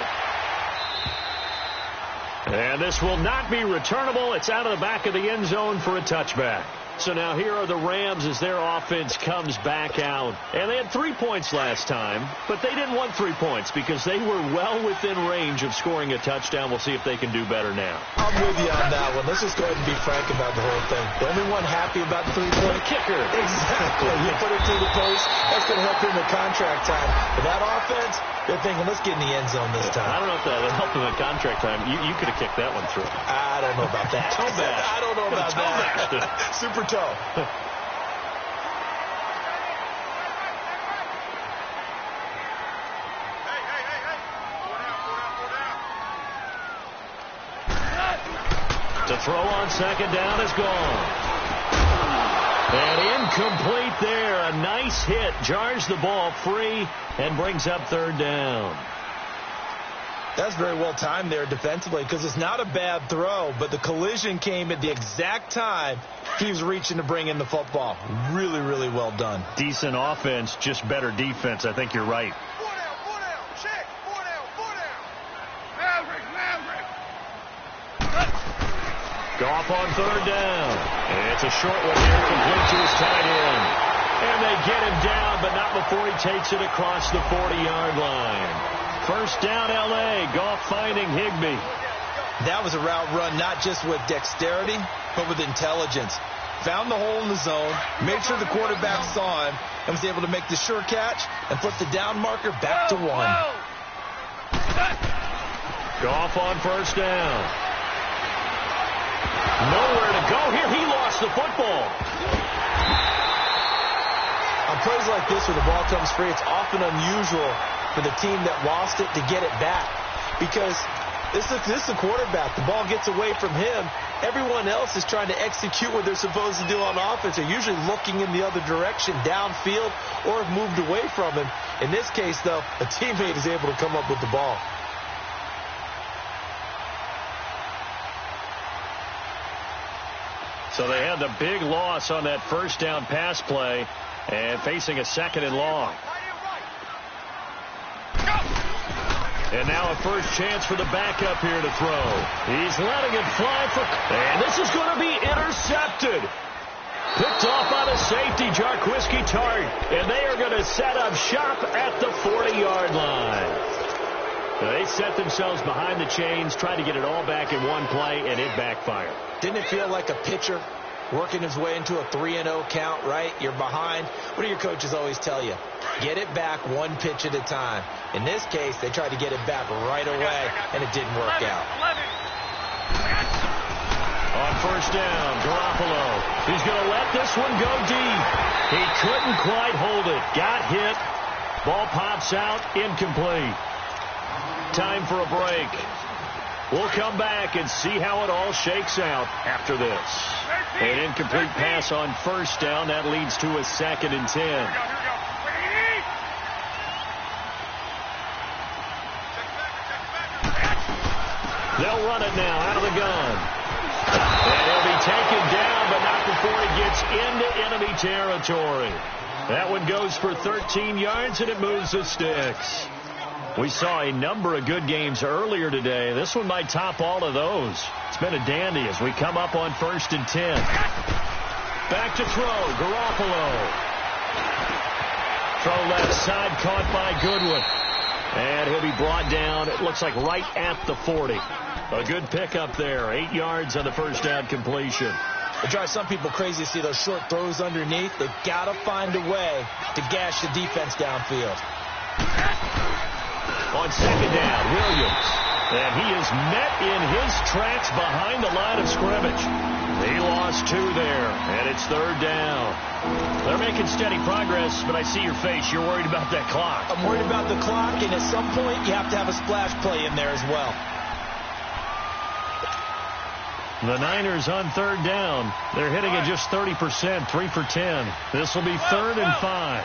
And this will not be returnable. It's out of the back of the end zone for a touchback. So now here are the Rams as their offense comes back out. And they had 3 points last time, but they didn't want 3 points because they were well within range of scoring a touchdown. We'll see if they can do better now. I'm with you on that one. Let's just go ahead and be frank about the whole thing. The only one happy about the 3-point kicker. Exactly. You put it through the post. That's going to help him in contract time. But that offense, they're thinking, let's get in the end zone this time. I don't know if that would help him in contract time. You could have kicked that one through. I don't know about that. Toe bash. I don't know about that. Super toe. To throw on 2nd down is gone. And incomplete there. A nice hit. Jars the ball free and brings up 3rd down. That's very well timed there defensively, because it's not a bad throw, but the collision came at the exact time he was reaching to bring in the football. Really, really well done. Decent offense, just better defense. I think you're right. 4 down, check, 4 down. Maverick. Goff on 3rd down. And it's a short one here, complete to his tight end. And they get him down, but not before he takes it across the 40-yard line. First down, L.A. Goff finding Higbee. That was a route run not just with dexterity, but with intelligence. Found the hole in the zone, made sure the quarterback saw him, and was able to make the sure catch and flip the down marker back to 1. Goff on first down. Nowhere to go here. He lost the football. On plays like this where the ball comes free, it's often unusual for the team that lost it to get it back. Because this is the quarterback. The ball gets away from him. Everyone else is trying to execute what they're supposed to do on offense. They're usually looking in the other direction, downfield, or have moved away from him. In this case, though, a teammate is able to come up with the ball. So they had the big loss on that first down pass play and facing a second and long. And now a first chance for the backup here to throw. He's letting it fly and this is going to be intercepted. Picked off by the safety, Jarquiski Tart. And they are going to set up shop at the 40-yard line. They set themselves behind the chains, tried to get it all back in one play, and it backfired. Didn't it feel like a pitcher working his way into a 3-0 count, right? You're behind. What do your coaches always tell you? Get it back one pitch at a time. In this case, they tried to get it back right away, and it didn't work out. On first down, Garoppolo. He's going to let this one go deep. He couldn't quite hold it. Got hit. Ball pops out, incomplete. Time for a break. We'll come back and see how it all shakes out after this. An incomplete pass on first down. That leads to a 2nd and 10. They'll run it now out of the gun. And he'll be taken down, but not before he gets into enemy territory. That one goes for 13 yards, and it moves the sticks. We saw a number of good games earlier today. This one might top all of those. It's been a dandy as we come up on 1st and 10. Back to throw, Garoppolo. Throw left side, caught by Goodwin. And he'll be brought down, it looks like right at the 40. A good pickup there, 8 yards on the first down completion. It drives some people crazy to see those short throws underneath. They've got to find a way to gash the defense downfield. On second down, Williams. And he is met in his tracks behind the line of scrimmage. He lost 2 there, and it's 3rd down. They're making steady progress, but I see your face. You're worried about that clock. I'm worried about the clock, and at some point you have to have a splash play in there as well. The Niners on 3rd down. They're hitting at just 30%, 3 for 10. This will be 3rd and 5.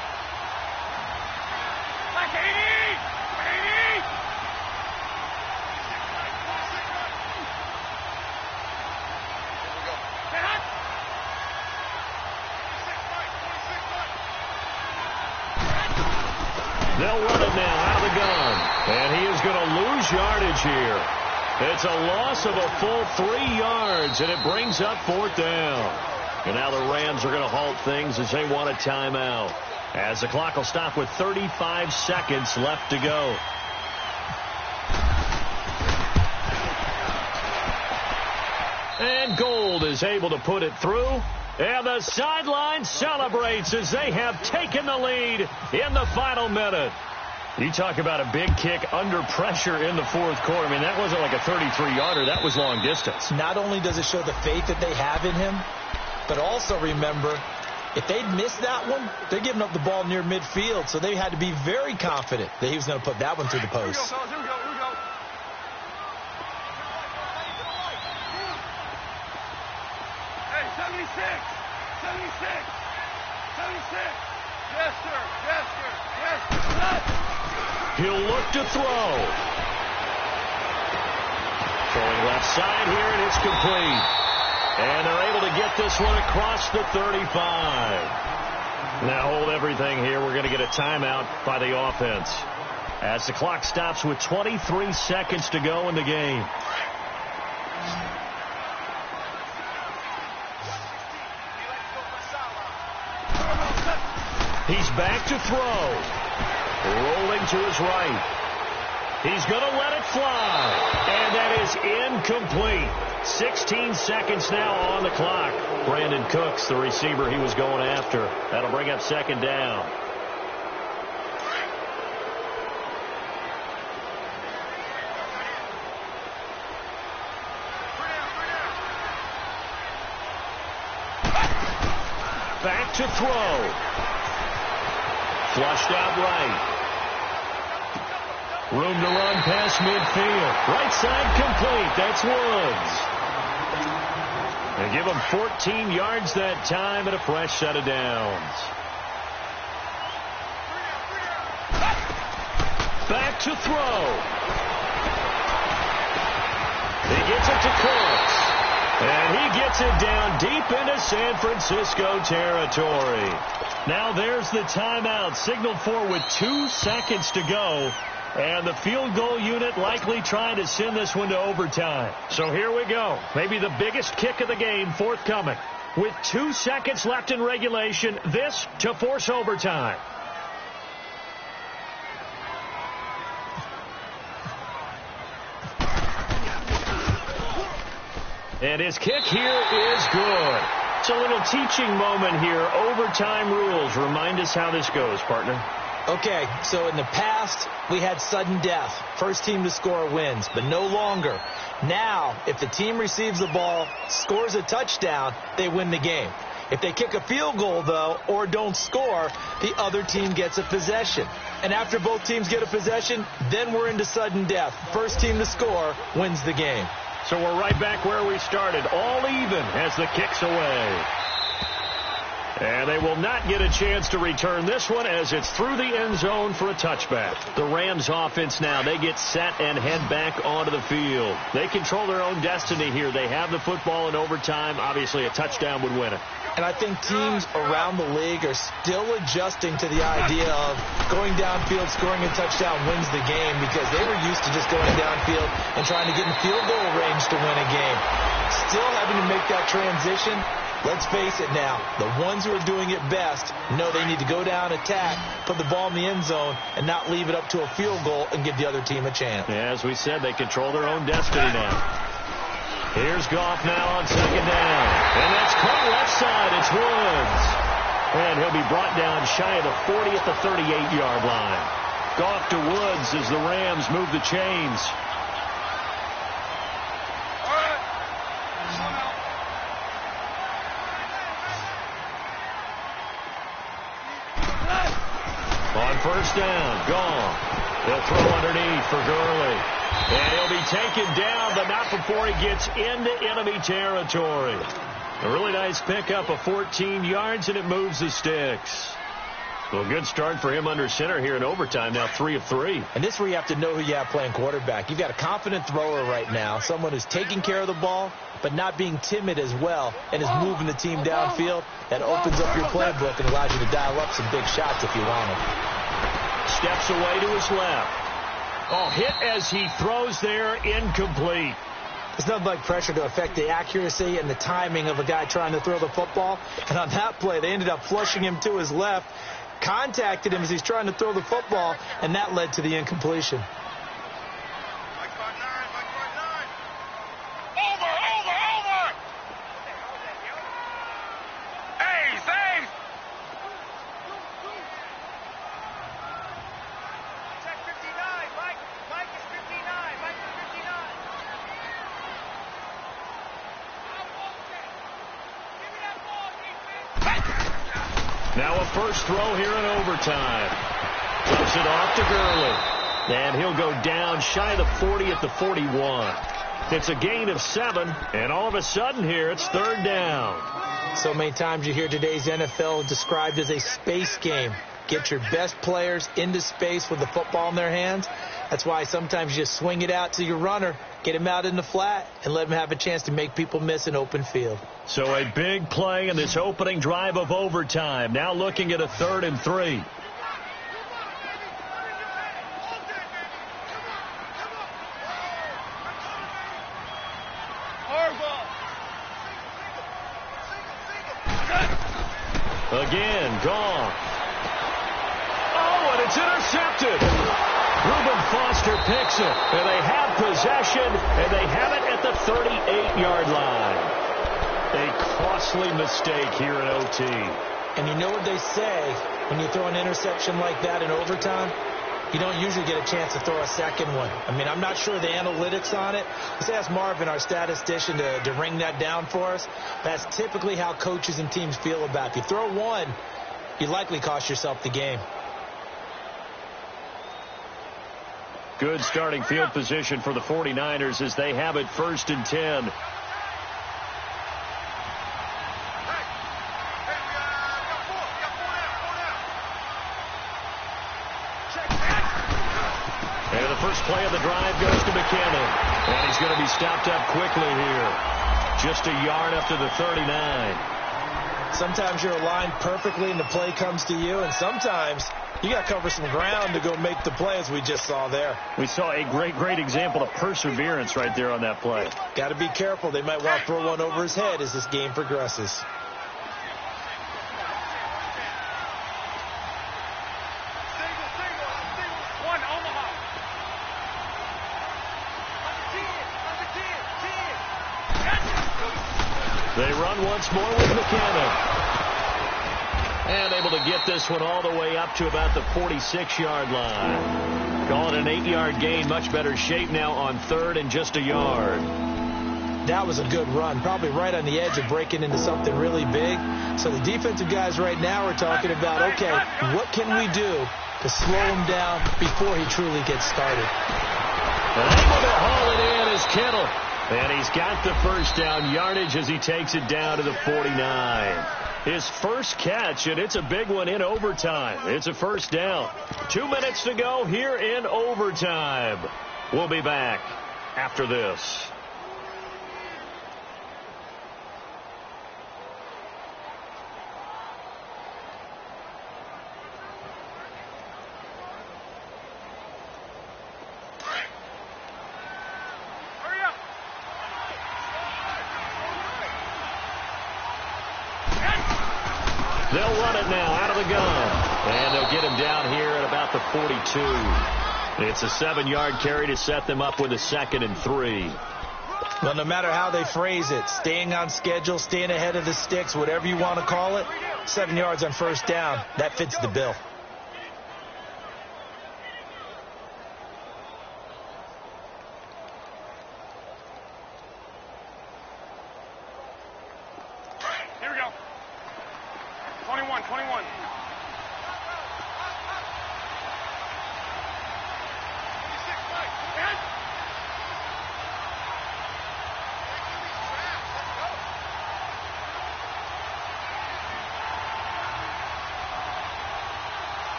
They'll run it now out of the gun. And he is going to lose yardage here. It's a loss of a full 3 yards, and it brings up 4th down. And now the Rams are going to halt things as they want a timeout. As the clock will stop with 35 seconds left to go. And Gold is able to put it through. And the sideline celebrates as they have taken the lead in the final minute. You talk about a big kick under pressure in the 4th quarter. I mean, that wasn't like a 33-yarder. That was long distance. Not only does it show the faith that they have in him, but also remember, if they'd missed that one, they're giving up the ball near midfield. So they had to be very confident that he was going to put that one through the post. Here we go. Hey, 76. 76. Yes, sir. Yes, sir. Yes, sir. He'll look to throw. Throwing left side here, and it's complete. And they're able to get this one across the 35. Now hold everything here. We're going to get a timeout by the offense. As the clock stops with 23 seconds to go in the game. He's back to throw. Rolling to his right. He's going to let it fly. And that is incomplete. 16 seconds now on the clock. Brandon Cooks, the receiver he was going after. That'll bring up second down. Back to throw. Flushed out right. Room to run past midfield. Right side complete. That's Woods. They give him 14 yards that time and a fresh set of downs. Back to throw. He gets it to Cooks. And he gets it down deep into San Francisco territory. Now there's the timeout signaled for with 2 seconds to go. And the field goal unit likely trying to send this one to overtime. So here we go. Maybe the biggest kick of the game forthcoming. With 2 seconds left in regulation, this to force overtime. And his kick here is good. It's a little teaching moment here. Overtime rules. Remind us how this goes, partner. Okay, so in the past, we had sudden death. First team to score wins, but no longer. Now, if the team receives the ball, scores a touchdown, they win the game. If they kick a field goal, though, or don't score, the other team gets a possession. And after both teams get a possession, then we're into sudden death. First team to score wins the game. So we're right back where we started, all even as the kick's away. And they will not get a chance to return this one as it's through the end zone for a touchback. The Rams offense now, they get set and head back onto the field. They control their own destiny here. They have the football in overtime. Obviously, a touchdown would win it. And I think teams around the league are still adjusting to the idea of going downfield, scoring a touchdown wins the game because they were used to just going downfield and trying to get in field goal range to win a game. Still having to make that transition. Let's face it now, the ones who are doing it best know they need to go down, attack, put the ball in the end zone, and not leave it up to a field goal and give the other team a chance. Yeah, as we said, they control their own destiny now. Here's Goff now on second down. And that's caught left side. It's Woods. And he'll be brought down shy of the 40 at the 38-yard line. Goff to Woods as the Rams move the chains. On first down, Goff. They'll throw underneath for Gurley. And he'll be taken down, but not before he gets into enemy territory. A really nice pickup of 14 yards, and it moves the sticks. Well, good start for him under center here in overtime. Now 3 of 3. And this is where you have to know who you have playing quarterback. You've got a confident thrower right now, someone who's taking care of the ball, but not being timid as well, and is moving the team downfield. That opens up your playbook and allows you to dial up some big shots if you want them. Steps away to his left. Oh, hit as he throws there, incomplete. It's nothing like pressure to affect the accuracy and the timing of a guy trying to throw the football. And on that play, they ended up flushing him to his left, contacted him as he's trying to throw the football, and that led to the incompletion. Now a first throw here in overtime. Dumps it off to Gurley. And he'll go down shy of the 40 at the 41. It's a gain of 7, and all of a sudden here it's third down. So many times you hear today's NFL described as a space game. Get your best players into space with the football in their hands. That's why sometimes you just swing it out to your runner, get him out in the flat, and let him have a chance to make people miss an open field. So a big play in this opening drive of overtime. Now looking at a 3rd and 3. Again, Goff. Oh, and it's intercepted. Reuben Foster picks it, and they have possession, and they have it at the 38-yard line. A costly mistake here in OT. And you know what they say, when you throw an interception like that in overtime, you don't usually get a chance to throw a second one. I mean, I'm not sure the analytics on it. Let's ask Marvin, our statistician, to ring that down for us. That's typically how coaches and teams feel about it. If you throw one, you likely cost yourself the game. Good starting field position for the 49ers as they have it 1st and 10. And the first play of the drive goes to McKinnon. And he's going to be stopped up quickly here. Just a yard up to the 39. Sometimes you're aligned perfectly and the play comes to you, and sometimes you got to cover some ground to go make the play, as we just saw there. We saw a great example of perseverance right there on that play. Got to be careful. They might want to throw one over his head as this game progresses. They run once more with McKinnon. And able to get this one all the way up to about the 46-yard line. Call it an 8-yard gain. Much better shape now on 3rd and just a yard. That was a good run. Probably right on the edge of breaking into something really big. So the defensive guys right now are talking about, okay, what can we do to slow him down before he truly gets started? And able to haul it in is Kittle. And he's got the first down yardage as he takes it down to the 49. His first catch, and it's a big one in overtime. It's a first down. 2 minutes to go here in overtime. We'll be back after this. They'll run it now out of the gun. And they'll get him down here at about the 42. It's a 7-yard carry to set them up with a 2nd and 3. Well, no matter how they phrase it, staying on schedule, staying ahead of the sticks, whatever you want to call it, 7 yards on first down, that fits the bill. Here we go. 21.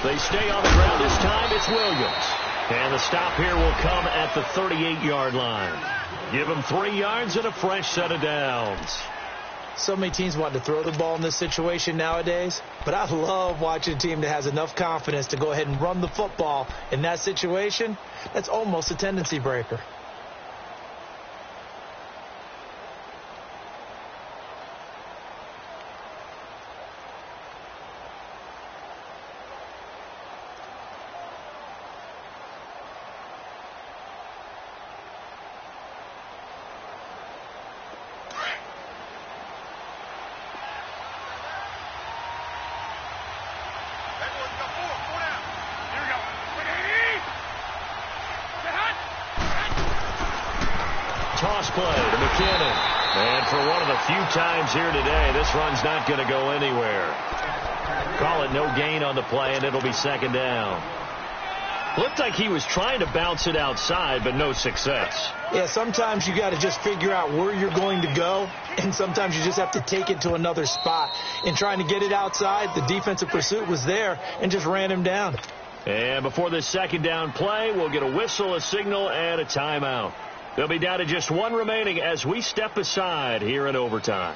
They stay on the ground this time. It's Williams. And the stop here will come at the 38-yard line. Give them 3 yards and a fresh set of downs. So many teams want to throw the ball in this situation nowadays, but I love watching a team that has enough confidence to go ahead and run the football in that situation. That's almost a tendency breaker. Toss play to McKinnon. And for one of the few times here today, this run's not going to go anywhere. Call it no gain on the play, and it'll be 2nd down. Looked like he was trying to bounce it outside, but no success. Yeah, sometimes you got to just figure out where you're going to go, and sometimes you just have to take it to another spot. In trying to get it outside, the defensive pursuit was there and just ran him down. And before this 2nd down play, we'll get a whistle, a signal, and a timeout. They'll be down to just 1 remaining as we step aside here in overtime.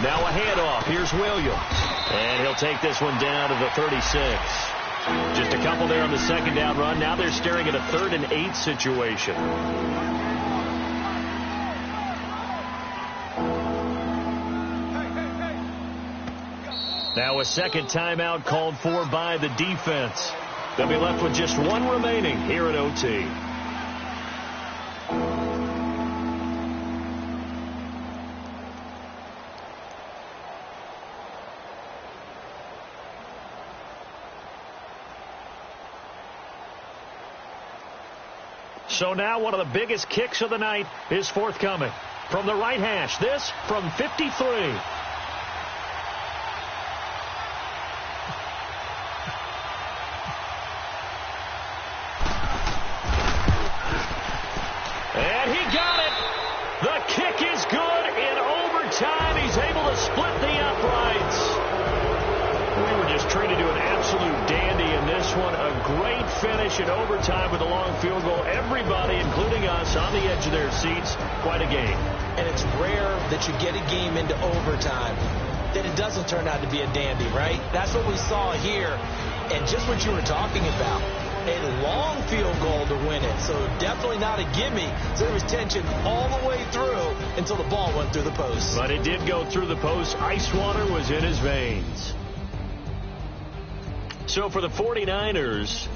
Now a handoff. Here's Williams. And he'll take this one down to the 36. Just a couple there on the second down run. Now they're staring at a 3rd and 8 situation. Now a second timeout called for by the defense. They'll be left with just one remaining here at OT. So now one of the biggest kicks of the night is forthcoming. From the right hash, this from 53. And he got it. The kick is good in overtime. He's able to split the uprights. We were just treated to an absolute dandy in this one. A great finish in overtime with a long field goal. Everybody, including us, on the edge of their seats. Quite a game. And it's rare that you get a game into overtime that it doesn't turn out to be a dandy, right? That's what we saw here. And just what you were talking about, a long field goal to win it. So definitely not a gimme. So there was tension all the way through until the ball went through the post. But it did go through the post. Ice water was in his veins. So for the 49ers,